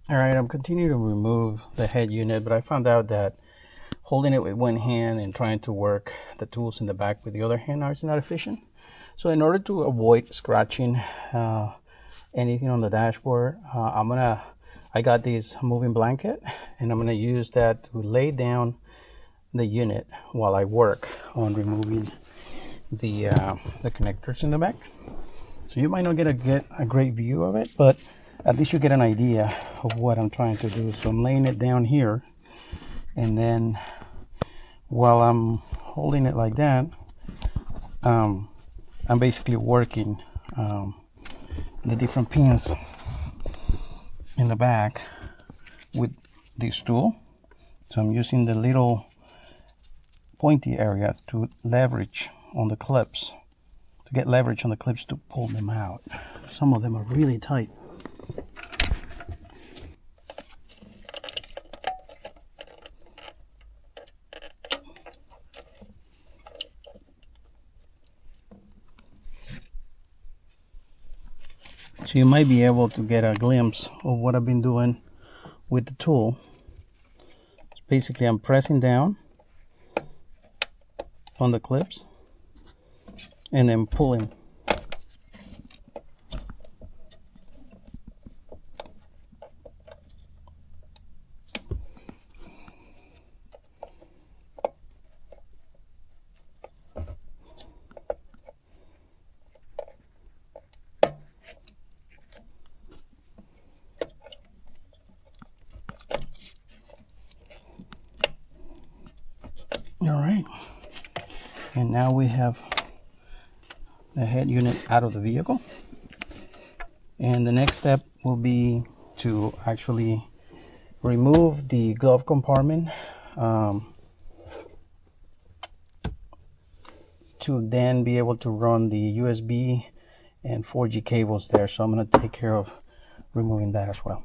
All right, I'm continuing to remove the head unit, but I found out that holding it with one hand and trying to work the tools in the back with the other hand is not efficient. So in order to avoid scratching anything on the dashboard, I got this moving blanket, and I'm gonna use that to lay down the unit while I work on removing the connectors in the back. So you might not get a great view of it, but at least you get an idea of what I'm trying to do. So I'm laying it down here, and then while I'm holding it like that, I'm basically working the different pins in the back with this tool. So I'm using the little pointy area to leverage on the clips, to get leverage on the clips to pull them out. Some of them are really tight. So you might be able to get a glimpse of what I've been doing with the tool. So basically I'm pressing down on the clips and then pulling. All right, and now we have the head unit out of the vehicle, and the next step will be to actually remove the glove compartment to then be able to run the USB and 4G cables there. So I'm going to take care of removing that as well.